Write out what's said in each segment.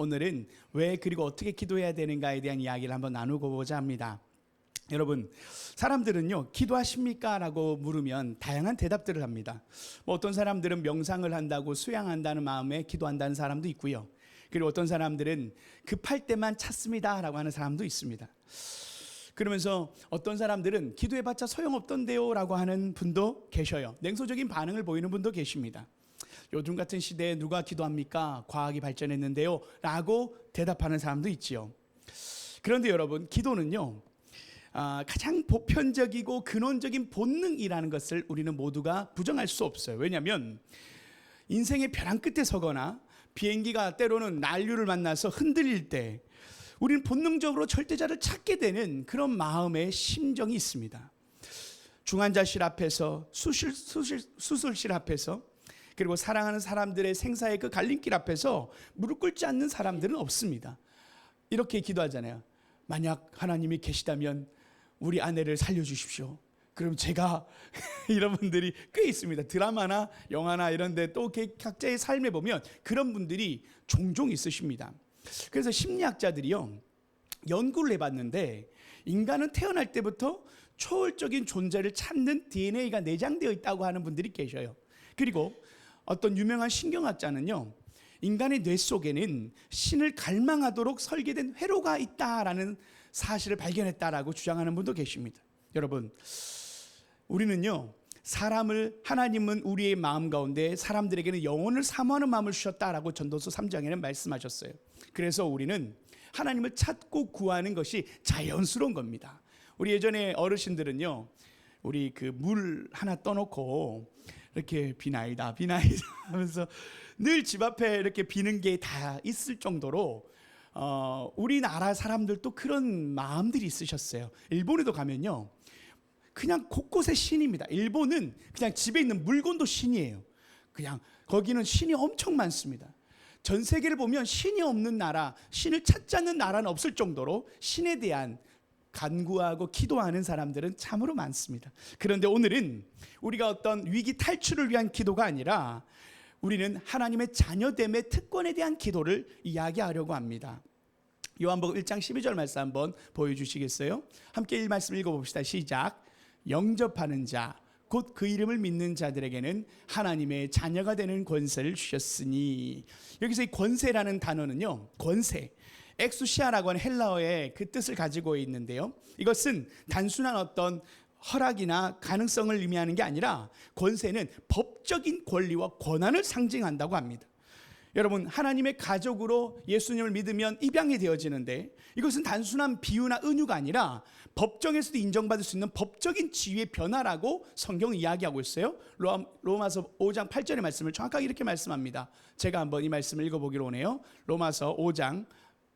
오늘은 왜 그리고 어떻게 기도해야 되는가에 대한 이야기를 한번 나누고 보자 합니다. 여러분, 사람들은요, 기도하십니까? 라고 물으면 다양한 대답들을 합니다. 어떤 사람들은 명상을 한다고 수양한다는 마음에 기도한다는 사람도 있고요. 그리고 어떤 사람들은 급할 때만 찾습니다 라고 하는 사람도 있습니다. 그러면서 어떤 사람들은 기도해봤자 소용없던데요 라고 하는 분도 계셔요. 냉소적인 반응을 보이는 분도 계십니다. 요즘 같은 시대에 누가 기도합니까? 과학이 발전했는데요 라고 대답하는 사람도 있지요. 그런데 여러분, 기도는요, 가장 보편적이고 근원적인 본능이라는 것을 우리는 모두가 부정할 수 없어요. 왜냐하면 인생의 벼랑 끝에 서거나 비행기가 때로는 난류를 만나서 흔들릴 때 우리는 본능적으로 절대자를 찾게 되는 그런 마음의 심정이 있습니다. 중환자실 앞에서, 수술실 앞에서, 그리고 사랑하는 사람들의 생사의 그 갈림길 앞에서 무릎 꿇지 않는 사람들은 없습니다. 이렇게 기도하잖아요. 만약 하나님이 계시다면 우리 아내를 살려주십시오. 그럼 제가 이런 분들이 꽤 있습니다. 드라마나 영화나 이런 데 또 각자의 삶에 보면 그런 분들이 종종 있으십니다. 그래서 심리학자들이요, 연구를 해봤는데 인간은 태어날 때부터 초월적인 존재를 찾는 DNA가 내장되어 있다고 하는 분들이 계셔요. 그리고 어떤 유명한 신경학자는요, 인간의 뇌 속에는 신을 갈망하도록 설계된 회로가 있다라는 사실을 발견했다라고 주장하는 분도 계십니다. 여러분, 우리는요, 하나님은 우리의 마음 가운데 사람들에게는 영혼을 사모하는 마음을 주셨다라고 전도서 3장에는 말씀하셨어요. 그래서 우리는 하나님을 찾고 구하는 것이 자연스러운 겁니다. 우리 예전에 어르신들은요, 우리 그 물 하나 떠놓고 이렇게 비나이다 하면서 늘 집 앞에 이렇게 비는 게 다 있을 정도로 우리나라 사람들도 그런 마음들이 있으셨어요. 일본에도 가면요, 그냥 곳곳에 신입니다. 일본은 그냥 집에 있는 물건도 신이에요. 그냥 거기는 신이 엄청 많습니다. 전 세계를 보면 신이 없는 나라, 신을 찾지 않는 나라는 없을 정도로 신에 대한 간구하고 기도하는 사람들은 참으로 많습니다. 그런데 오늘은 우리가 어떤 위기 탈출을 위한 기도가 아니라 우리는 하나님의 자녀됨의 특권에 대한 기도를 이야기하려고 합니다. 요한복음 1장 12절 말씀 한번 보여주시겠어요? 함께 이 말씀 읽어봅시다. 시작. 영접하는 자, 곧 그 이름을 믿는 자들에게는 하나님의 자녀가 되는 권세를 주셨으니. 여기서 이 권세라는 단어는요, 권세, 엑수시아라고 하는 헬라어의 그 뜻을 가지고 있는데요, 이것은 단순한 어떤 허락이나 가능성을 의미하는 게 아니라 권세는 법적인 권리와 권한을 상징한다고 합니다. 여러분, 하나님의 가족으로 예수님을 믿으면 입양이 되어지는데 이것은 단순한 비유나 은유가 아니라 법정에서도 인정받을 수 있는 법적인 지위의 변화라고 성경은 이야기하고 있어요. 로마서 5장 8절의 말씀을 정확하게 이렇게 말씀합니다. 제가 한번 이 말씀을 읽어보기로 하네요. 로마서 8장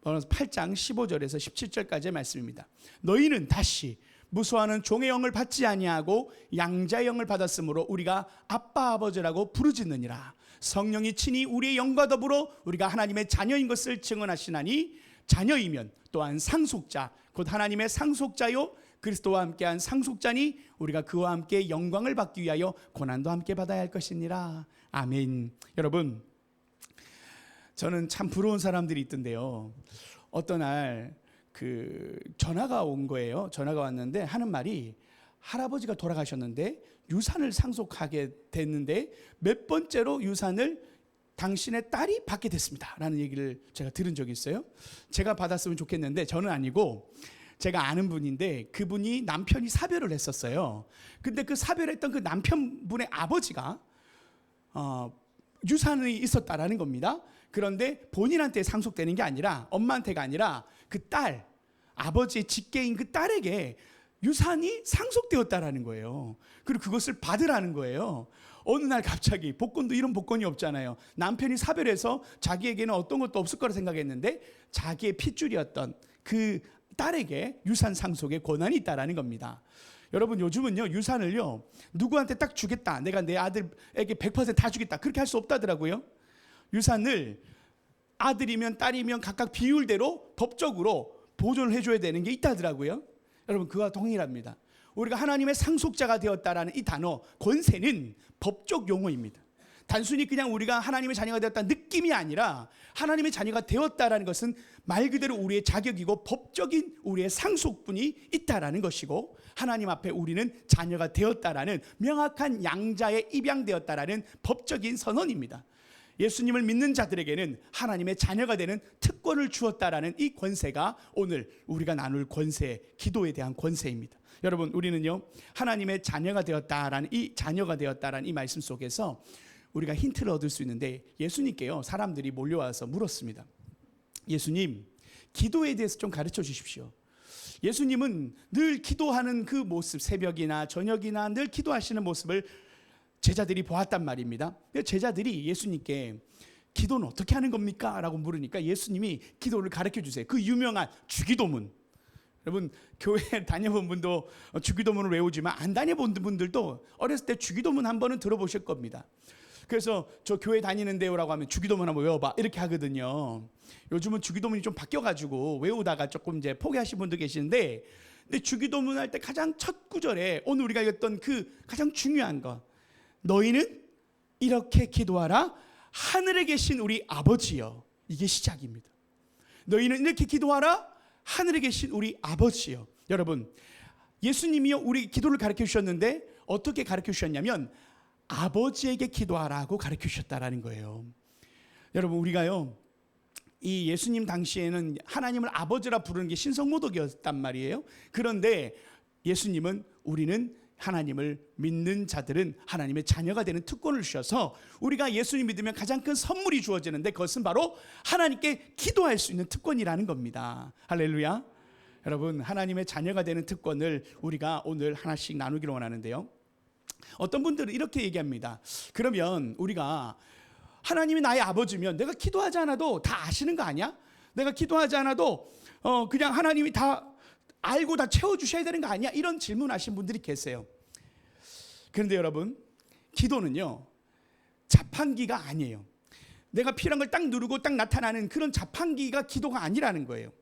15절에서 17절까지의 말씀입니다. 너희는 다시 무수하는 종의 영을 받지 아니하고 양자의 영을 받았으므로 우리가 아빠 아버지라고 부르짖느니라. 성령이 친히 우리의 영과 더불어 우리가 하나님의 자녀인 것을 증언하시나니 자녀이면 또한 상속자, 곧 하나님의 상속자요 그리스도와 함께한 상속자니 우리가 그와 함께 영광을 받기 위하여 고난도 함께 받아야 할 것이니라. 아멘. 여러분, 저는 참 부러운 사람들이 있던데요, 어떤 날 전화가 온 거예요. 전화가 왔는데 하는 말이, 할아버지가 돌아가셨는데 유산을 상속하게 됐는데 몇 번째로 유산을 당신의 딸이 받게 됐습니다 라는 얘기를 제가 들은 적이 있어요. 제가 받았으면 좋겠는데 저는 아니고 제가 아는 분인데 그분이 남편이 사별을 했었어요. 근데 그 사별했던 그 남편분의 아버지가 유산이 있었다라는 겁니다. 그런데 본인한테 상속되는 게 아니라, 엄마한테가 아니라 그 딸, 아버지의 직계인 그 딸에게 유산이 상속되었다라는 거예요. 그리고 그것을 받으라는 거예요. 어느 날 갑자기, 복권도 이런 복권이 없잖아요. 남편이 사별해서 자기에게는 어떤 것도 없을 거라 생각했는데 자기의 핏줄이었던 그 딸에게 유산 상속의 권한이 있다라는 겁니다. 여러분, 요즘은요, 유산을요, 누구한테 딱 주겠다, 내가 내 아들에게 100%다 주겠다, 그렇게 할 수 없다더라고요. 유산을 아들이면 딸이면 각각 비율대로 법적으로 보존을 해줘야 되는 게 있다더라고요. 여러분, 그와 동일합니다. 우리가 하나님의 상속자가 되었다라는 이 단어, 권세는 법적 용어입니다. 단순히 그냥 우리가 하나님의 자녀가 되었다는 느낌이 아니라 하나님의 자녀가 되었다라는 것은 말 그대로 우리의 자격이고 법적인 우리의 상속분이 있다라는 것이고, 하나님 앞에 우리는 자녀가 되었다라는 명확한 양자에 입양되었다라는 법적인 선언입니다. 예수님을 믿는 자들에게는 하나님의 자녀가 되는 특권을 주었다라는 이 권세가 오늘 우리가 나눌 권세, 기도에 대한 권세입니다. 여러분, 우리는요 하나님의 자녀가 되었다라는 이 말씀 속에서 우리가 힌트를 얻을 수 있는데, 예수님께요 사람들이 몰려와서 물었습니다. 예수님, 기도에 대해서 좀 가르쳐 주십시오. 예수님은 늘 기도하는 그 모습, 새벽이나 저녁이나 늘 기도하시는 모습을 제자들이 보았단 말입니다. 제자들이 예수님께 기도는 어떻게 하는 겁니까? 라고 물으니까 예수님이 기도를 가르쳐 주세요. 그 유명한 주기도문. 여러분, 교회 다녀본 분도 주기도문을 외우지만 안 다녀본 분들도 어렸을 때 주기도문 한 번은 들어보실 겁니다. 그래서 저 교회 다니는데요라고 하면 주기도문 한번 외워봐 이렇게 하거든요. 요즘은 주기도문이 좀 바뀌어가지고 외우다가 조금 이제 포기하신 분도 계시는데, 근데 주기도문 할 때 가장 첫 구절에 오늘 우리가 읽었던 그 가장 중요한 것, 너희는 이렇게 기도하라, 하늘에 계신 우리 아버지여. 이게 시작입니다. 너희는 이렇게 기도하라, 하늘에 계신 우리 아버지여. 여러분, 예수님이요 우리 기도를 가르쳐 주셨는데 어떻게 가르쳐 주셨냐면 아버지에게 기도하라고 가르쳐 주셨다라는 거예요. 여러분, 우리가요 이 예수님 당시에는 하나님을 아버지라 부르는 게 신성모독이었단 말이에요. 그런데 예수님은 우리는 하나님을 믿는 자들은 하나님의 자녀가 되는 특권을 주셔서 우리가 예수님 믿으면 가장 큰 선물이 주어지는데, 그것은 바로 하나님께 기도할 수 있는 특권이라는 겁니다. 할렐루야. 여러분, 하나님의 자녀가 되는 특권을 우리가 오늘 하나씩 나누기를 원하는데요, 어떤 분들은 이렇게 얘기합니다. 그러면 우리가 하나님이 나의 아버지면 내가 기도하지 않아도 다 아시는 거 아니야? 내가 기도하지 않아도 그냥 하나님이 다 알고 다 채워주셔야 되는 거 아니야? 이런 질문하신 분들이 계세요. 그런데 여러분, 기도는요 자판기가 아니에요. 내가 필요한 걸 딱 누르고 딱 나타나는 그런 자판기가 기도가 아니라는 거예요.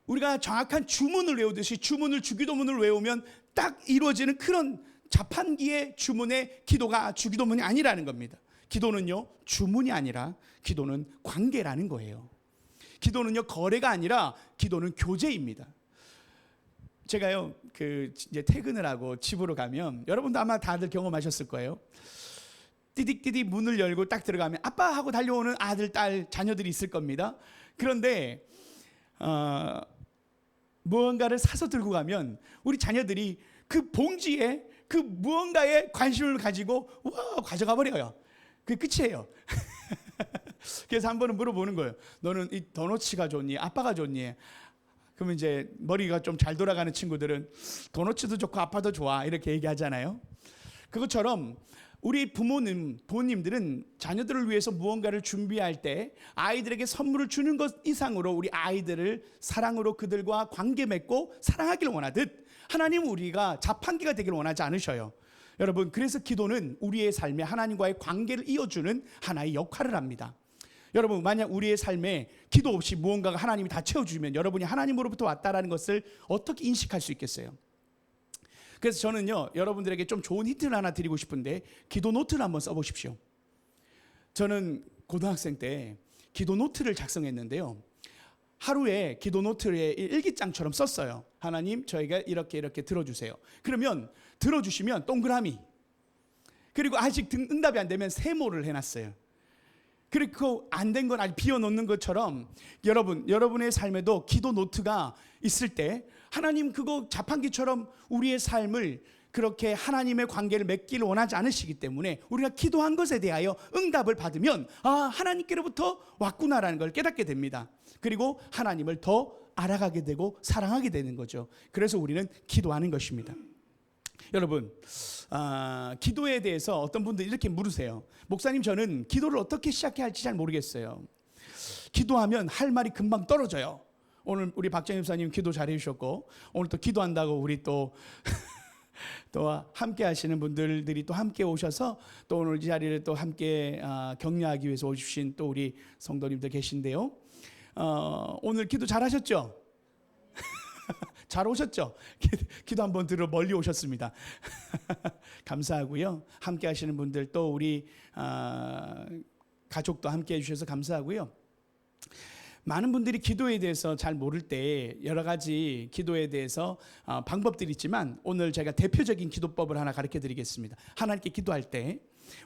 우리가 정확한 주문을 외우듯이 주문을, 주기도문을 외우면 딱 이루어지는 그런 자판기의 주문의 기도가 주기도문이 아니라는 겁니다. 기도는요 주문이 아니라 기도는 관계라는 거예요. 기도는요 거래가 아니라 기도는 교제입니다. 제가요 이제 퇴근을 하고 집으로 가면, 여러분도 아마 다들 경험하셨을 거예요. 띠딕띠딕 문을 열고 딱 들어가면 아빠 하고 달려오는 아들, 딸, 자녀들이 있을 겁니다. 그런데 무언가를 사서 들고 가면 우리 자녀들이 그 봉지에 그 무언가에 관심을 가지고 와 가져가 버려요. 그게 끝이에요. 그래서 한 번은 물어보는 거예요. 너는 이 도너츠가 좋니? 아빠가 좋니? 그러면 이제 머리가 좀 잘 돌아가는 친구들은 도너츠도 좋고 아빠도 좋아 이렇게 얘기하잖아요. 그것처럼 우리 부모님들은 자녀들을 위해서 무언가를 준비할 때 아이들에게 선물을 주는 것 이상으로 우리 아이들을 사랑으로 그들과 관계 맺고 사랑하기를 원하듯, 하나님은 우리가 자판기가 되기를 원하지 않으셔요. 여러분, 그래서 기도는 우리의 삶에 하나님과의 관계를 이어주는 하나의 역할을 합니다. 여러분, 만약 우리의 삶에 기도 없이 무언가가 하나님이 다 채워주면 여러분이 하나님으로부터 왔다라는 것을 어떻게 인식할 수 있겠어요? 그래서 저는요 여러분들에게 좀 좋은 힌트를 하나 드리고 싶은데, 기도 노트를 한번 써보십시오. 저는 고등학생 때 기도 노트를 작성했는데요, 하루에 기도 노트에 일기장처럼 썼어요. 하나님, 저희가 이렇게 들어주세요. 그러면 들어주시면 동그라미, 그리고 아직 응답이 안 되면 세모를 해놨어요. 그리고 안 된 건 아직 비워놓는 것처럼 여러분의 삶에도 기도 노트가 있을 때 하나님 그거 자판기처럼 우리의 삶을 그렇게 하나님의 관계를 맺기를 원하지 않으시기 때문에 우리가 기도한 것에 대하여 응답을 받으면 하나님께로부터 왔구나라는 걸 깨닫게 됩니다. 그리고 하나님을 더 알아가게 되고 사랑하게 되는 거죠. 그래서 우리는 기도하는 것입니다. 여러분, 기도에 대해서 어떤 분들이 이렇게 물으세요. 목사님, 저는 기도를 어떻게 시작해야 할지 잘 모르겠어요. 기도하면 할 말이 금방 떨어져요. 오늘 우리 박정희 목사님 기도 잘해 주셨고, 오늘 또 기도한다고 우리 또 함께 하시는 분들이 또 함께 오셔서 또 오늘 이 자리를 또 함께 격려하기 위해서 오신 또 우리 성도님들 계신데요. 오늘 기도 잘하셨죠? 잘 오셨죠? 기도 한번 들으러 멀리 오셨습니다. 감사하고요. 함께 하시는 분들 또 우리 가족도 함께 해주셔서 감사하고요. 많은 분들이 기도에 대해서 잘 모를 때 여러 가지 기도에 대해서 방법들이 있지만 오늘 제가 대표적인 기도법을 하나 가르쳐 드리겠습니다. 하나님께 기도할 때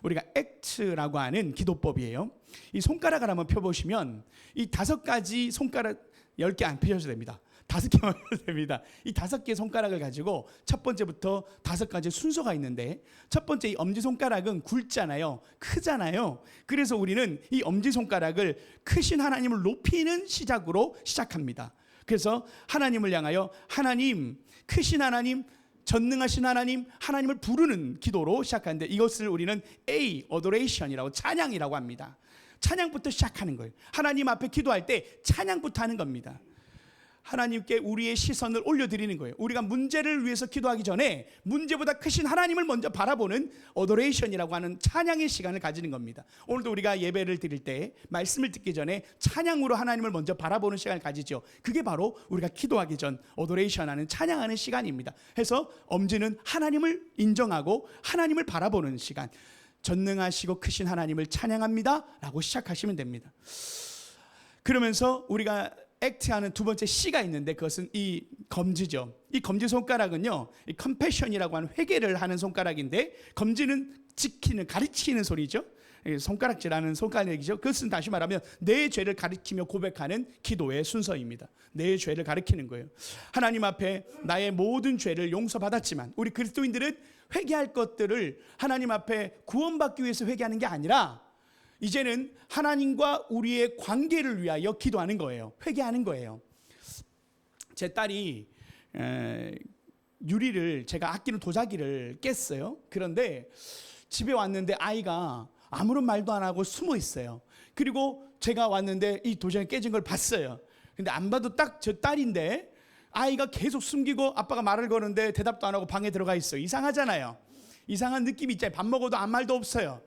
우리가 액트라고 하는 기도법이에요. 이 손가락을 한번 펴보시면 이 5가지 손가락 10개 안 펴셔도 됩니다. 5개만 펴도 됩니다. 이 5개 손가락을 가지고 첫 번째부터 5가지 순서가 있는데 첫 번째 이 엄지손가락은 굵잖아요. 크잖아요. 그래서 우리는 이 엄지손가락을 크신 하나님을 높이는 시작으로 시작합니다. 그래서 하나님을 향하여 하나님, 크신 하나님, 전능하신 하나님, 하나님을 부르는 기도로 시작하는데 이것을 우리는 adoration이라고 찬양이라고 합니다. 찬양부터 시작하는 거예요. 하나님 앞에 기도할 때 찬양부터 하는 겁니다. 하나님께 우리의 시선을 올려드리는 거예요. 우리가 문제를 위해서 기도하기 전에 문제보다 크신 하나님을 먼저 바라보는 어도레이션이라고 하는 찬양의 시간을 가지는 겁니다. 오늘도 우리가 예배를 드릴 때 말씀을 듣기 전에 찬양으로 하나님을 먼저 바라보는 시간을 가지죠. 그게 바로 우리가 기도하기 전 어도레이션하는 찬양하는 시간입니다. 해서 엄지는 하나님을 인정하고 하나님을 바라보는 시간, 전능하시고 크신 하나님을 찬양합니다 라고 시작하시면 됩니다. 그러면서 우리가 액트하는 두 번째 C가 있는데 그것은 이 검지죠. 이 검지 손가락은요, 이 컴패션이라고 하는 회개를 하는 손가락인데 검지는 지키는, 가르치는 소리죠. 손가락질하는 손가락이죠. 그것은 다시 말하면 내 죄를 가리키며 고백하는 기도의 순서입니다. 내 죄를 가리키는 거예요. 하나님 앞에 나의 모든 죄를 용서받았지만 우리 그리스도인들은 회개할 것들을 하나님 앞에 구원받기 위해서 회개하는 게 아니라 이제는 하나님과 우리의 관계를 위하여 기도하는 거예요. 회개하는 거예요. 제 딸이 유리를, 제가 아끼는 도자기를 깼어요. 그런데 집에 왔는데 아이가 아무런 말도 안 하고 숨어 있어요. 그리고 제가 왔는데 이 도자기 깨진 걸 봤어요. 근데 안 봐도 딱 저 딸인데 아이가 계속 숨기고 아빠가 말을 거는데 대답도 안 하고 방에 들어가 있어요. 이상하잖아요. 이상한 느낌이 있잖아요. 밥 먹어도 아무 말도 없어요.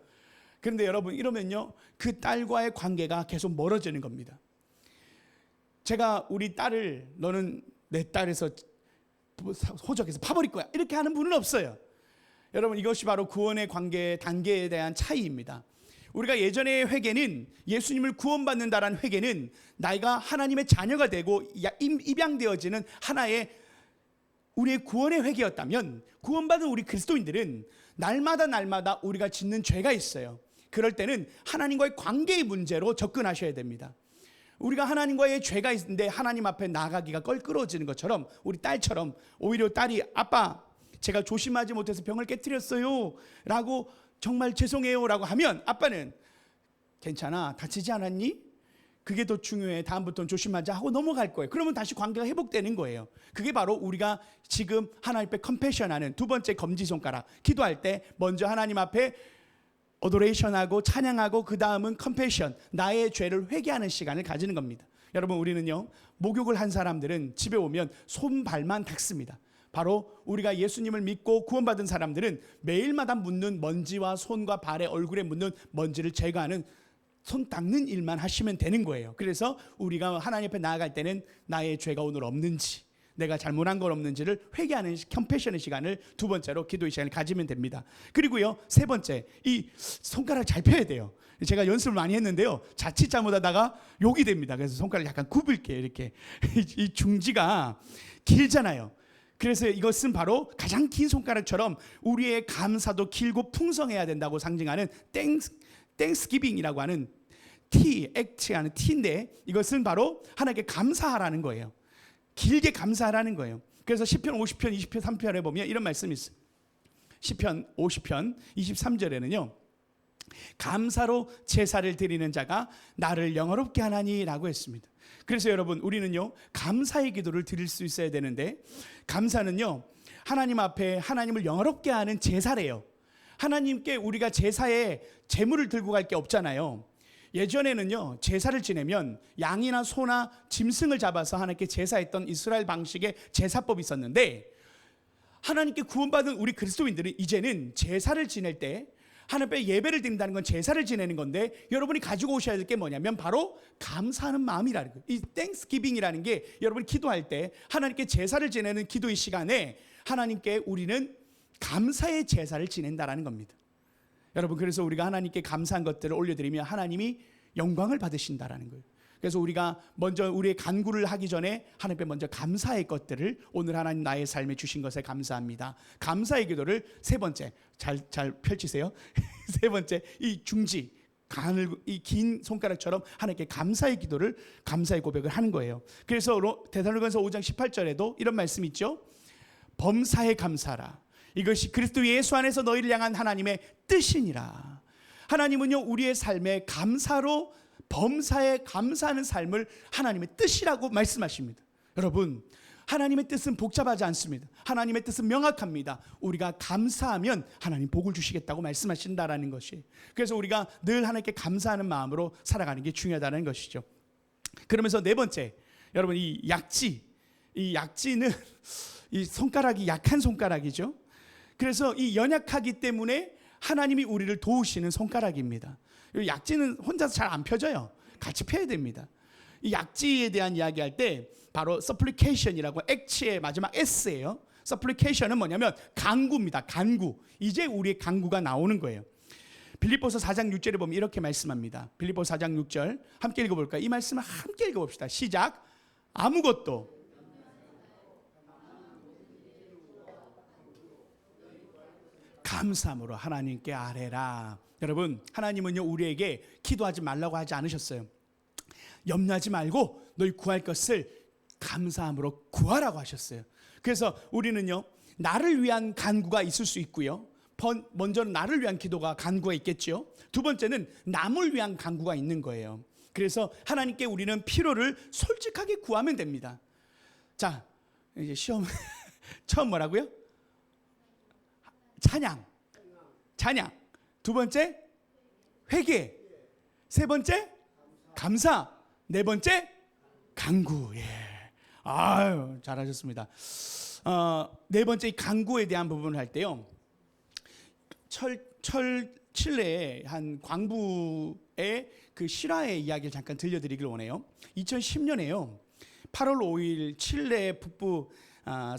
그런데 여러분 이러면요, 그 딸과의 관계가 계속 멀어지는 겁니다. 제가 우리 딸을 너는 내 딸에서 호적해서 파버릴 거야 이렇게 하는 분은 없어요. 여러분 이것이 바로 구원의 관계 단계에 대한 차이입니다. 우리가 예전의 회개는 예수님을 구원받는다라는 회개는 나이가 하나님의 자녀가 되고 입양되어지는 하나의 우리의 구원의 회개였다면 구원받은 우리 그리스도인들은 날마다 우리가 짓는 죄가 있어요. 그럴 때는 하나님과의 관계의 문제로 접근하셔야 됩니다. 우리가 하나님과의 죄가 있는데 하나님 앞에 나가기가 껄끄러워지는 것처럼 우리 딸처럼 오히려 딸이 아빠 제가 조심하지 못해서 병을 깨뜨렸어요 라고 정말 죄송해요 라고 하면 아빠는 괜찮아 다치지 않았니? 그게 더 중요해 다음부터는 조심하자 하고 넘어갈 거예요. 그러면 다시 관계가 회복되는 거예요. 그게 바로 우리가 지금 하나님 앞에 컴패션하는 두 번째 검지손가락 기도할 때 먼저 하나님 앞에 어도레이션하고 찬양하고 그 다음은 컴패션 나의 죄를 회개하는 시간을 가지는 겁니다. 여러분 우리는요 목욕을 한 사람들은 집에 오면 손발만 닦습니다. 바로 우리가 예수님을 믿고 구원받은 사람들은 매일마다 묻는 먼지와 손과 발에 얼굴에 묻는 먼지를 제거하는 손 닦는 일만 하시면 되는 거예요. 그래서 우리가 하나님 앞에 나아갈 때는 나의 죄가 오늘 없는지 내가 잘못한 건 없는지를 회개하는 컴패션의 시간을 두 번째로 기도의 시간을 가지면 됩니다. 그리고요 세 번째 이 손가락을 잘 펴야 돼요. 제가 연습을 많이 했는데요 자칫 잘못하다가 욕이 됩니다. 그래서 손가락을 약간 굽을게요. 이렇게 이 중지가 길잖아요. 그래서 이것은 바로 가장 긴 손가락처럼 우리의 감사도 길고 풍성해야 된다고 상징하는 땡스기빙이라고 하는 액트하는 T인데 이것은 바로 하나님께 감사하라는 거예요. 길게 감사하라는 거예요. 그래서 시편 50편 20편 3편에 보면 이런 말씀이 있어요. 시편 50편 23절에는요 감사로 제사를 드리는 자가 나를 영화롭게 하나니라고 했습니다. 그래서 여러분 우리는요 감사의 기도를 드릴 수 있어야 되는데 감사는요 하나님 앞에 하나님을 영화롭게 하는 제사래요. 하나님께 우리가 제사에 제물을 들고 갈 게 없잖아요. 예전에는요 제사를 지내면 양이나 소나 짐승을 잡아서 하나님께 제사했던 이스라엘 방식의 제사법이 있었는데 하나님께 구원받은 우리 그리스도인들은 이제는 제사를 지낼 때 하나님 앞에 예배를 드린다는 건 제사를 지내는 건데, 여러분이 가지고 오셔야 될 게 뭐냐면 바로 감사하는 마음이라는 거예요. 이 땡스기빙이라는 게 여러분이 기도할 때 하나님께 제사를 지내는 기도의 시간에 하나님께 우리는 감사의 제사를 지낸다라는 겁니다. 여러분, 그래서 우리가 하나님께 감사한 것들을 올려드리면 하나님이 영광을 받으신다라는 거예요. 그래서 우리가 먼저 우리의 간구를 하기 전에 하나님께 먼저 감사의 것들을, 오늘 하나님 나의 삶에 주신 것에 감사합니다, 감사의 기도를 세 번째, 잘 펼치세요. 세 번째, 이 중지, 이 긴 손가락처럼 하나님께 감사의 기도를, 감사의 고백을 하는 거예요. 그래서 데살로니가서 5장 18절에도 이런 말씀이 있죠. 범사에 감사라, 이것이 그리스도 예수 안에서 너희를 향한 하나님의 뜻이니라. 하나님은요, 우리의 삶에 감사로, 범사에 감사하는 삶을 하나님의 뜻이라고 말씀하십니다. 여러분, 하나님의 뜻은 복잡하지 않습니다. 하나님의 뜻은 명확합니다. 우리가 감사하면 하나님 복을 주시겠다고 말씀하신다라는 것이. 그래서 우리가 늘 하나님께 감사하는 마음으로 살아가는 게 중요하다는 것이죠. 그러면서 네 번째, 여러분, 이 약지는 이 손가락이 약한 손가락이죠. 그래서 이 연약하기 때문에 하나님이 우리를 도우시는 손가락입니다. 약지는 혼자서 잘 안 펴져요. 같이 펴야 됩니다. 이 약지에 대한 이야기할 때 바로 supplication이라고, 액치의 마지막 S예요. supplication은 뭐냐면 간구입니다. 간구. 이제 우리의 간구가 나오는 거예요. 빌립보서 4장 6절에 보면 이렇게 말씀합니다. 빌립보서 4장 6절 함께 읽어볼까요? 이 말씀을 함께 읽어봅시다. 시작. 아무것도 감사함으로 하나님께 아뢰라. 여러분, 하나님은요, 우리에게 기도하지 말라고 하지 않으셨어요. 염려하지 말고 너희 구할 것을 감사함으로 구하라고 하셨어요. 그래서 우리는요, 나를 위한 간구가 있을 수 있고요, 먼저는 나를 위한 기도가, 간구가 있겠죠. 두 번째는 남을 위한 간구가 있는 거예요. 그래서 하나님께 우리는 필요를 솔직하게 구하면 됩니다. 자, 이제 시험 처음 뭐라고요? 찬양. 두 번째, 회개. 세 번째, 감사. 네 번째, 간구. 예. 아유, 잘하셨습니다. 네 번째, 이 간구에 대한 부분을 할 때요, 칠레의 한 광부의 그 실화의 이야기를 잠깐 들려드리길 원해요. 2010년에요. 8월 5일 칠레 북부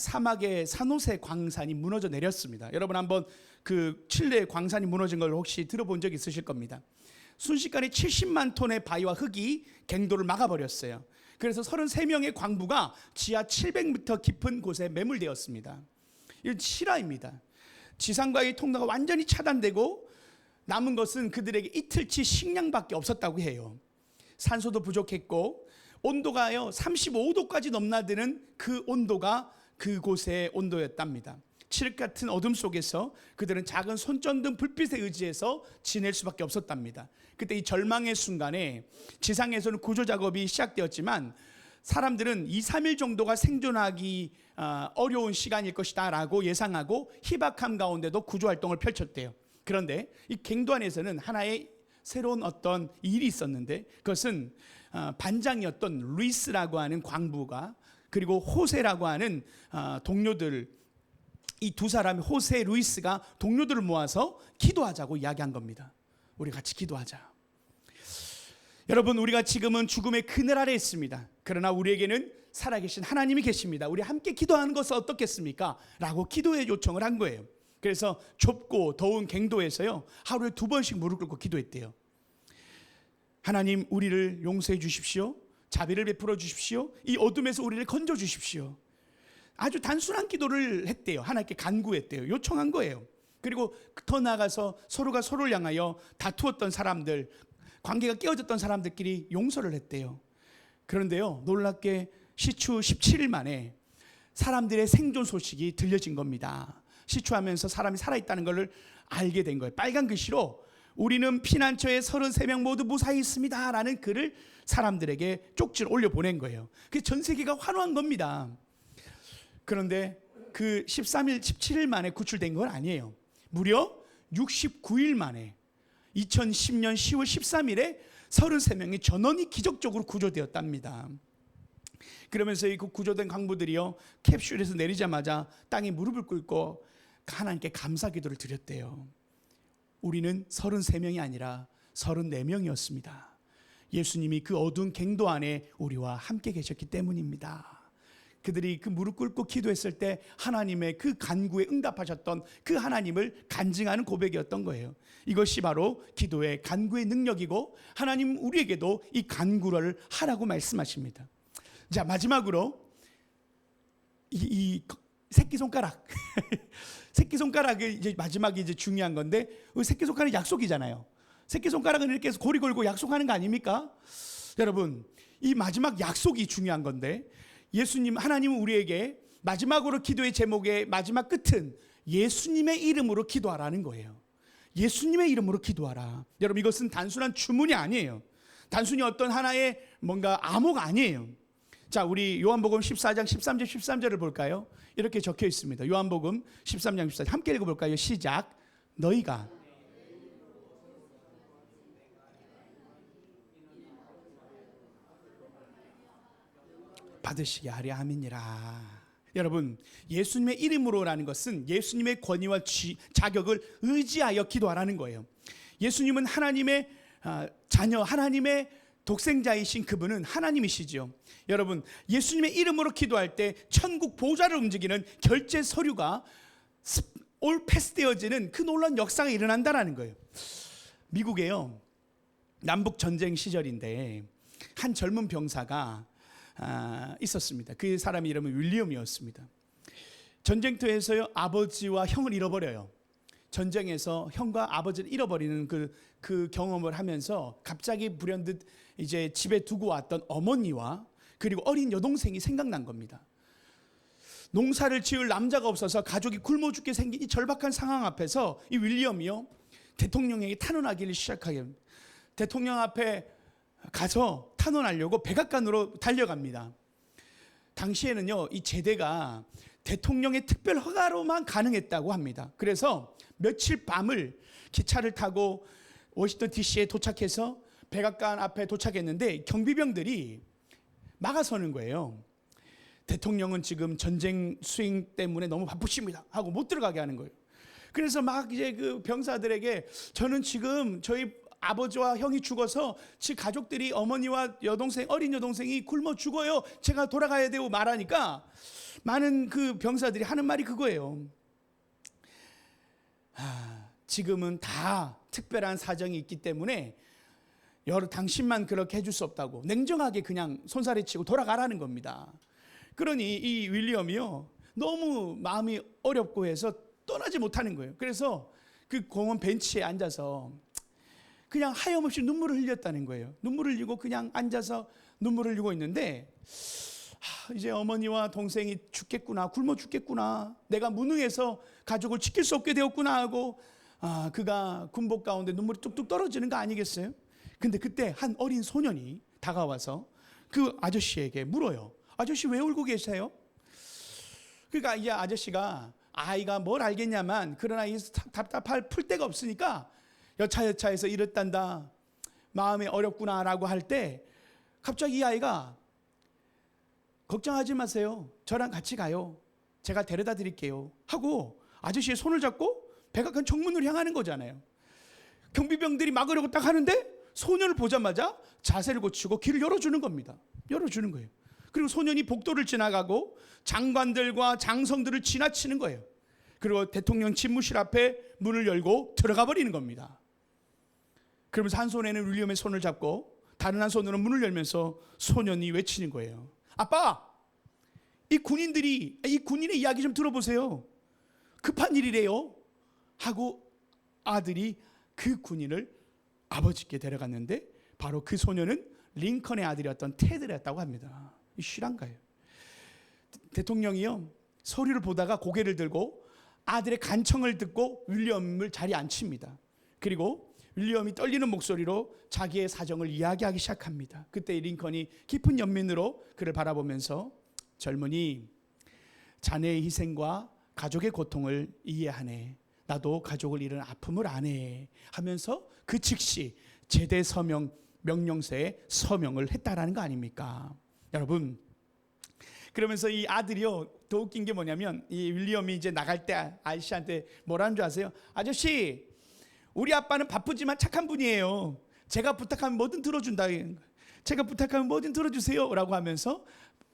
사막의 산호세 광산이 무너져 내렸습니다. 여러분, 한번 그 칠레 광산이 무너진 걸 혹시 들어본 적 있으실 겁니다. 순식간에 70만 톤의 바위와 흙이 갱도를 막아버렸어요. 그래서 33명의 광부가 지하 700m 깊은 곳에 매몰되었습니다. 이건 실화입니다. 지상과의 통로가 완전히 차단되고 남은 것은 그들에게 이틀치 식량밖에 없었다고 해요. 산소도 부족했고 온도가요 35도까지 넘나드는 그 온도가 그곳의 온도였답니다. 칠흑 같은 어둠 속에서 그들은 작은 손전등 불빛에 의지해서 지낼 수밖에 없었답니다. 그때 이 절망의 순간에 지상에서는 구조 작업이 시작되었지만 사람들은 2, 3일 정도가 생존하기 어려운 시간일 것이다 라고 예상하고 희박함 가운데도 구조 활동을 펼쳤대요. 그런데 이 갱도 안에서는 하나의 새로운 어떤 일이 있었는데, 그것은 반장이었던 루이스라고 하는 광부가, 그리고 호세라고 하는 동료들, 이 두 사람이, 호세, 루이스가 동료들을 모아서 기도하자고 이야기한 겁니다. 우리 같이 기도하자. 여러분, 우리가 지금은 죽음의 그늘 아래 있습니다. 그러나 우리에게는 살아계신 하나님이 계십니다. 우리 함께 기도하는 것은 어떻겠습니까? 라고 기도의 요청을 한 거예요. 그래서 좁고 더운 갱도에서요, 하루에 2번씩 무릎 꿇고 기도했대요. 하나님, 우리를 용서해 주십시오. 자비를 베풀어 주십시오. 이 어둠에서 우리를 건져 주십시오. 아주 단순한 기도를 했대요. 하나님께 간구했대요. 요청한 거예요. 그리고 더 나아가서 서로가 서로를 향하여 다투었던 사람들, 관계가 깨어졌던 사람들끼리 용서를 했대요. 그런데요, 놀랍게 시추 17일 만에 사람들의 생존 소식이 들려진 겁니다. 시추하면서 사람이 살아있다는 것을 알게 된 거예요. 빨간 글씨로 우리는 피난처에 33명 모두 무사히 있습니다 라는 글을 사람들에게 쪽지를 올려보낸 거예요. 그래서 전 세계가 환호한 겁니다. 그런데 그 13일, 17일 만에 구출된 건 아니에요. 무려 69일 만에 2010년 10월 13일에 33명이 전원이 기적적으로 구조되었답니다. 그러면서 이 구조된 광부들이요, 캡슐에서 내리자마자 땅에 무릎을 꿇고 하나님께 감사 기도를 드렸대요. 우리는 33명이 아니라 34명이었습니다. 예수님이 그 어두운 갱도 안에 우리와 함께 계셨기 때문입니다. 그들이 그 무릎 꿇고 기도했을 때 하나님의 그 간구에 응답하셨던 그 하나님을 간증하는 고백이었던 거예요. 이것이 바로 기도의 간구의 능력이고, 하나님 우리에게도 이 간구를 하라고 말씀하십니다. 자, 마지막으로 이 새끼손가락 새끼손가락이 이제 마지막에 이제 중요한 건데, 새끼손가락 약속이잖아요. 새끼손가락은 이렇게 해서 고리 걸고 약속하는 거 아닙니까? 여러분, 이 마지막 약속이 중요한 건데, 예수님, 하나님은 우리에게 마지막으로 기도의 제목의 마지막 끝은 예수님의 이름으로 기도하라는 거예요. 예수님의 이름으로 기도하라. 여러분, 이것은 단순한 주문이 아니에요. 단순히 어떤 하나의 뭔가 암호가 아니에요. 자, 우리 요한복음 14장 13절 13절을 볼까요? 이렇게 적혀 있습니다. 요한복음 13장 14절 함께 읽어볼까요? 시작. 너희가 받으시게 하려 함이니라. 여러분, 예수님의 이름으로라는 것은 예수님의 권위와 자격을 의지하여 기도하라는 거예요. 예수님은 하나님의 자녀, 하나님의 독생자이신 그분은 하나님이시죠. 여러분, 예수님의 이름으로 기도할 때 천국 보좌를 움직이는 결제 서류가 올 패스되어지는 그 놀라운 역사가 일어난다는 거예요. 미국에요, 남북 전쟁 시절인데 한 젊은 병사가 있었습니다. 그 사람 이름은 윌리엄이었습니다. 전쟁터에서 아버지와 형을 잃어버려요. 전쟁에서 형과 아버지를 잃어버리는 그 경험을 하면서 갑자기 불현듯 이제 집에 두고 왔던 어머니와 그리고 어린 여동생이 생각난 겁니다. 농사를 지을 남자가 없어서 가족이 굶어 죽게 생긴 이 절박한 상황 앞에서 이 윌리엄이요, 대통령에게 탄원하기를 시작하게 합니다. 대통령 앞에 가서 탄원하려고 백악관으로 달려갑니다. 당시에는요, 이 제대가 대통령의 특별 허가로만 가능했다고 합니다. 그래서 며칠 밤을 기차를 타고 워싱턴 DC에 도착해서 백악관 앞에 도착했는데 경비병들이 막아서는 거예요. 대통령은 지금 전쟁 수행 때문에 너무 바쁘십니다 하고 못 들어가게 하는 거예요. 그래서 막 이제 그 병사들에게 저는 지금 저희 아버지와 형이 죽어서 지금 가족들이 어머니와 여동생, 어린 여동생이 굶어 죽어요. 제가 돌아가야 되고 말하니까 많은 그 병사들이 하는 말이 그거예요. 지금은 다 특별한 사정이 있기 때문에 당신만 그렇게 해줄 수 없다고 냉정하게 그냥 손살에 치고 돌아가라는 겁니다. 그러니 이 윌리엄이요, 너무 마음이 어렵고 해서 떠나지 못하는 거예요. 그래서 그 공원 벤치에 앉아서 그냥 하염없이 눈물을 흘렸다는 거예요. 눈물을 흘리고 그냥 앉아서 눈물을 흘리고 있는데, 이제 어머니와 동생이 죽겠구나, 굶어 죽겠구나, 내가 무능해서 가족을 지킬 수 없게 되었구나 하고 그가 군복 가운데 눈물이 뚝뚝 떨어지는 거 아니겠어요? 근데 그때 한 어린 소년이 다가와서 그 아저씨에게 물어요. 아저씨 왜 울고 계세요? 그러니까 이 아저씨가 아이가 뭘 알겠냐만, 그러나 이 답답할 풀 데가 없으니까 여차여차해서 이랬단다, 마음이 어렵구나라고 할 때 갑자기 이 아이가 걱정하지 마세요, 저랑 같이 가요, 제가 데려다 드릴게요 하고 아저씨의 손을 잡고 백악관 정문으로 향하는 거잖아요. 경비병들이 막으려고 딱 하는데 소년을 보자마자 자세를 고치고 길을 열어주는 겁니다. 열어주는 거예요. 그리고 소년이 복도를 지나가고 장관들과 장성들을 지나치는 거예요. 그리고 대통령 집무실 앞에 문을 열고 들어가 버리는 겁니다. 그러면서 한 손에는 윌리엄의 손을 잡고 다른 한 손으로 문을 열면서 소년이 외치는 거예요. 아빠, 이 군인의 이야기 좀 들어보세요. 급한 일이래요 하고 아들이 그 군인을 아버지께 데려갔는데 바로 그 소년은 링컨의 아들이었던 테드였다고 합니다. 이 실화인가요? 대통령이요, 서류를 보다가 고개를 들고 아들의 간청을 듣고 윌리엄을 자리에 앉힙니다. 그리고 윌리엄이 떨리는 목소리로 자기의 사정을 이야기하기 시작합니다. 그때 링컨이 깊은 연민으로 그를 바라보면서 젊은이, 자네의 희생과 가족의 고통을 이해하네, 나도 가족을 잃은 아픔을 아네 하면서 그 즉시 제대 서명 명령서에 서명을 했다라는 거 아닙니까? 여러분, 그러면서 이 아들이요, 더 웃긴 게 뭐냐면 이 윌리엄이 이제 나갈 때 아저씨한테 뭐라는 줄 아세요? 아저씨, 우리 아빠는 바쁘지만 착한 분이에요. 제가 부탁하면 뭐든 들어준다. 제가 부탁하면 뭐든 들어주세요 라고 하면서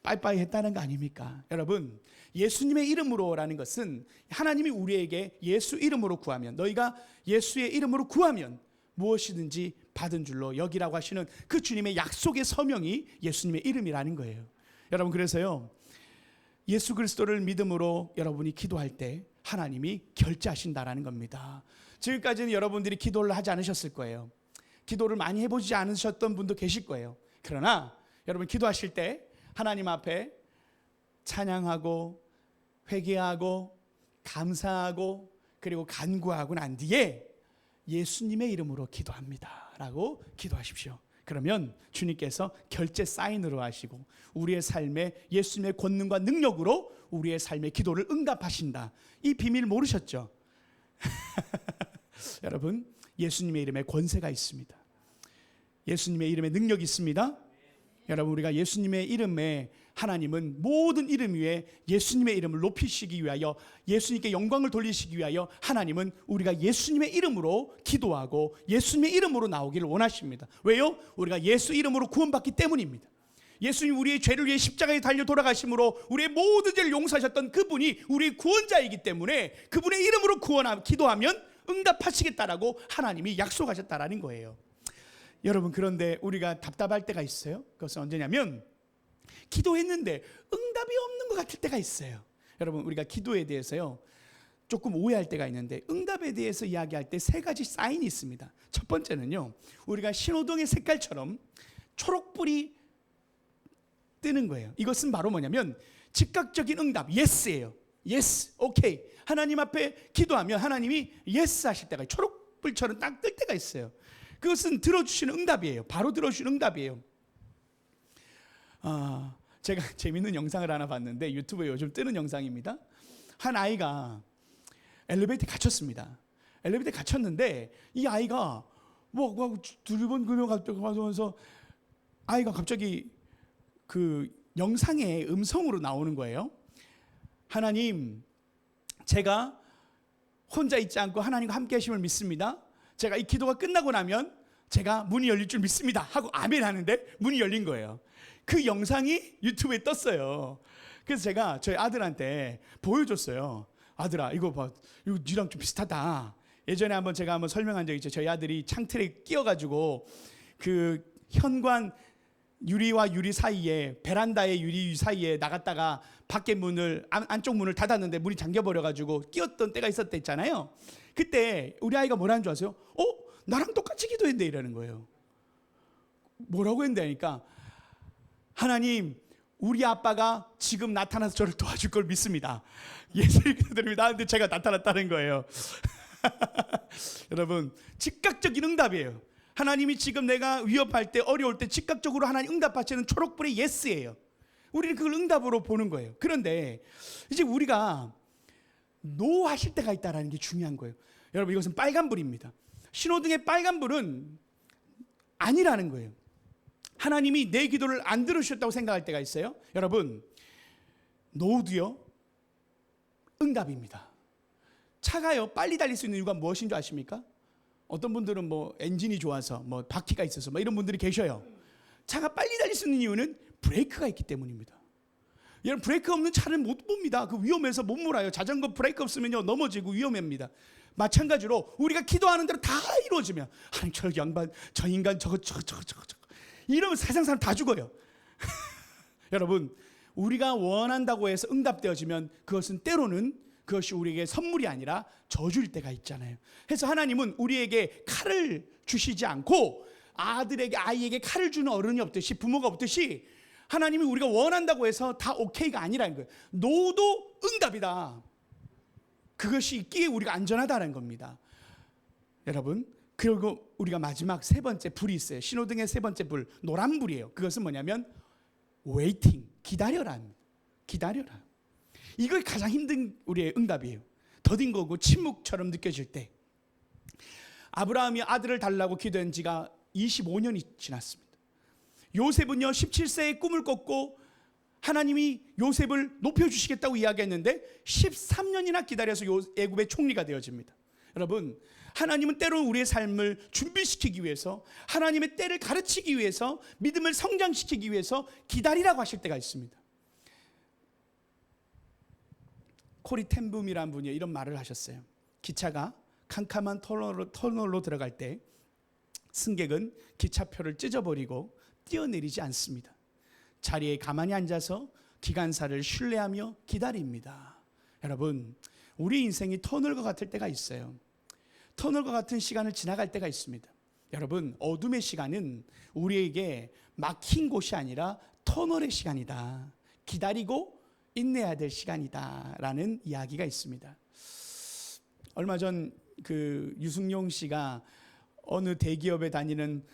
빠이빠이 했다는 거 아닙니까? 여러분, 예수님의 이름으로라는 것은 하나님이 우리에게 예수 이름으로 구하면, 너희가 예수의 이름으로 구하면 무엇이든지 받은 줄로 여기라고 하시는 그 주님의 약속의 서명이 예수님의 이름이라는 거예요. 여러분, 그래서요, 예수 그리스도를 믿음으로 여러분이 기도할 때 하나님이 결제하신다라는 겁니다. 지금까지는 여러분들이 기도를 하지 않으셨을 거예요. 기도를 많이 해보지 않으셨던 분도 계실 거예요. 그러나 여러분, 기도하실 때 하나님 앞에 찬양하고 회개하고 감사하고 그리고 간구하고 난 뒤에 예수님의 이름으로 기도합니다 라고 기도하십시오. 그러면 주님께서 결제 사인으로 하시고 우리의 삶에 예수님의 권능과 능력으로 우리의 삶의 기도를 응답하신다. 이 비밀 모르셨죠? 여러분, 예수님의 이름에 권세가 있습니다. 예수님의 이름에 능력이 있습니다. 여러분, 우리가 예수님의 이름에, 하나님은 모든 이름 위에 예수님의 이름을 높이시기 위하여, 예수님께 영광을 돌리시기 위하여 하나님은 우리가 예수님의 이름으로 기도하고 예수님의 이름으로 나오기를 원하십니다. 왜요? 우리가 예수 이름으로 구원받기 때문입니다. 예수님 우리의 죄를 위해 십자가에 달려 돌아가심으로 우리의 모든 죄를 용서하셨던 그분이 우리의 구원자이기 때문에 그분의 이름으로 기도하면 응답하시겠다라고 하나님이 약속하셨다라는 거예요. 여러분, 그런데 우리가 답답할 때가 있어요. 그것은 언제냐면 기도했는데 응답이 없는 것 같을 때가 있어요. 여러분, 우리가 기도에 대해서요 조금 오해할 때가 있는데, 응답에 대해서 이야기할 때 세 가지 사인이 있습니다. 첫 번째는요, 우리가 신호등의 색깔처럼 초록불이 뜨는 거예요. 이것은 바로 뭐냐면 즉각적인 응답, 예스예요. 예스, 오케이. 하나님 앞에 기도하면 하나님이 예스 하실 때가, 초록불처럼 딱 뜰 때가 있어요. 그것은 들어주시는 응답이에요. 바로 들어주시는 응답이에요. 제가 재밌는 영상을 하나 봤는데, 유튜브에 요즘 뜨는 영상입니다. 한 아이가 엘리베이터에 갇혔습니다. 엘리베이터에 갇혔는데 이 아이가 두리번 그려 가면서 아이가 갑자기 그 영상에 음성으로 나오는 거예요. 하나님, 제가 혼자 있지 않고 하나님과 함께 하심을 믿습니다. 제가 이 기도가 끝나고 나면 제가 문이 열릴 줄 믿습니다 하고 아멘 하는데 문이 열린 거예요. 그 영상이 유튜브에 떴어요. 그래서 제가 저희 아들한테 보여줬어요. 아들아, 이거 봐, 이거 니랑 좀 비슷하다. 예전에 제가 한번 설명한 적 있죠. 저희 아들이 창틀에 끼어가지고 그 현관 유리와 유리 사이에, 베란다의 유리 사이에 나갔다가 밖에 문을, 안쪽 문을 닫았는데 문이 잠겨버려가지고 끼었던 때가 있었댔잖아요. 그때 우리 아이가 뭐라는 줄 아세요? 나랑 똑같이 기도했는데 이러는 거예요. 뭐라고 했는데 하니까, 하나님, 우리 아빠가 지금 나타나서 저를 도와줄 걸 믿습니다. 예수님 기도드립니다. 근데 제가 나타났다는 거예요. 여러분, 즉각적인 응답이에요. 하나님이 지금 내가 위협할 때, 어려울 때 즉각적으로 하나님 응답하시는 초록불의 예스예요. 우리는 그걸 응답으로 보는 거예요. 그런데 이제 우리가 노 하실 때가 있다는 게 중요한 거예요. 여러분, 이것은 빨간불입니다. 신호등의 빨간불은 아니라는 거예요. 하나님이 내 기도를 안 들으셨다고 생각할 때가 있어요. 여러분, 노도요 응답입니다. 차가요 빨리 달릴 수 있는 이유가 무엇인 줄 아십니까? 어떤 분들은 엔진이 좋아서 바퀴가 있어서 이런 분들이 계셔요. 차가 빨리 달릴 수 있는 이유는 브레이크가 있기 때문입니다. 여러분, 브레이크 없는 차는 못 봅니다. 그 위험해서 못 몰아요. 자전거 브레이크 없으면요 넘어지고 위험합니다. 마찬가지로 우리가 기도하는 대로 다 이루어지면, 하나님, 저 양반, 저 인간, 저거 이러면 세상 사람 다 죽어요. 여러분, 우리가 원한다고 해서 응답되어지면 그것은 때로는 그것이 우리에게 선물이 아니라 저주일 때가 있잖아요. 그래서 하나님은 우리에게 칼을 주시지 않고 아이에게 칼을 주는 어른이 없듯이, 부모가 없듯이, 하나님이 우리가 원한다고 해서 다 오케이가 아니라는 거예요. 노도 응답이다. 그것이 있기에 우리가 안전하다는 겁니다. 여러분, 그리고 우리가 마지막 세 번째 불이 있어요. 신호등의 세 번째 불, 노란 불이에요. 그것은 뭐냐면 waiting, 기다려라. 이걸 가장 힘든 우리의 응답이에요. 더딘 거고 침묵처럼 느껴질 때, 아브라함이 아들을 달라고 기도한 지가 25년이 지났습니다. 요셉은요 17세에 꿈을 꿨고 하나님이 요셉을 높여주시겠다고 이야기했는데 13년이나 기다려서 애굽의 총리가 되어집니다. 여러분, 하나님은 때로는 우리의 삶을 준비시키기 위해서, 하나님의 때를 가르치기 위해서, 믿음을 성장시키기 위해서 기다리라고 하실 때가 있습니다. 코리 텐붐이라는 분이 이런 말을 하셨어요. 기차가 캄캄한 터널로 들어갈 때 승객은 기차표를 찢어버리고 뛰어내리지 않습니다. 자리에 가만히 앉아서 기관사를 신뢰하며 기다립니다. 여러분, 우리 인생이 터널과 같을 때가 있어요. 터널과 같은 시간을 지나갈 때가 있습니다. 여러분, 어둠의 시간은 우리에게 막힌 곳이 아니라 터널의 시간이다. 기다리고 인내해야 될 시간이다 라는 이야기가 있습니다. 얼마 전 그 유승용 씨가 어느 대기업에 다니는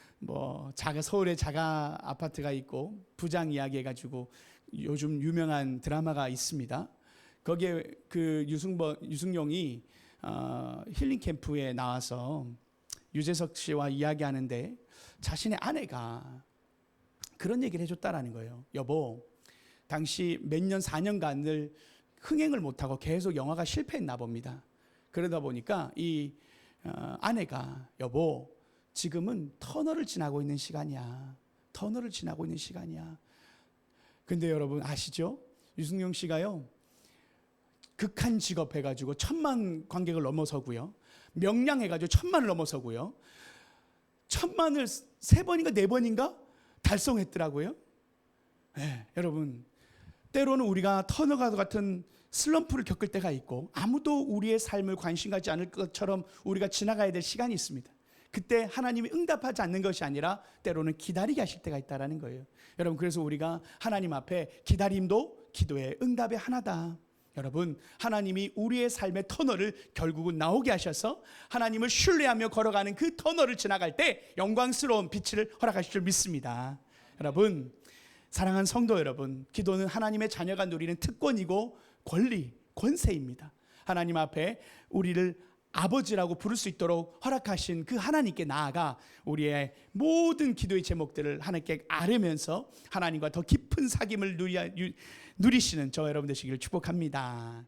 서울에 자가 아파트가 있고 부장 이야기 해가지고 요즘 유명한 드라마가 있습니다. 거기에 그 유승용이 힐링 캠프에 나와서 유재석 씨와 이야기하는데 자신의 아내가 그런 얘기를 해줬다라는 거예요. 여보, 당시 몇 년 4년간을 흥행을 못하고 계속 영화가 실패했나 봅니다. 그러다 보니까 이 아내가 여보, 지금은 터널을 지나고 있는 시간이야. 터널을 지나고 있는 시간이야. 근데 여러분 아시죠? 유승용 씨가요, 극한 직업 해가지고 1000만 관객을 넘어서고요, 명량 해가지고 1000만을 넘어서고요, 1000만을 3번인가 4번인가 달성했더라고요. 네, 여러분, 때로는 우리가 터널과 같은 슬럼프를 겪을 때가 있고 아무도 우리의 삶을 관심 갖지 않을 것처럼 우리가 지나가야 될 시간이 있습니다. 그때 하나님이 응답하지 않는 것이 아니라 때로는 기다리게 하실 때가 있다는 거예요. 여러분, 그래서 우리가 하나님 앞에 기다림도 기도의 응답의 하나다. 여러분, 하나님이 우리의 삶의 터널을 결국은 나오게 하셔서 하나님을 신뢰하며 걸어가는 그 터널을 지나갈 때 영광스러운 빛을 허락하실 줄 믿습니다. 여러분, 사랑하는 성도 여러분, 기도는 하나님의 자녀가 누리는 특권이고 권리, 권세입니다. 하나님 앞에 우리를 아버지라고 부를 수 있도록 허락하신 그 하나님께 나아가 우리의 모든 기도의 제목들을 하나님께 아뢰면서 하나님과 더 깊은 사귐을 누리시는 저 여러분 되시기를 축복합니다.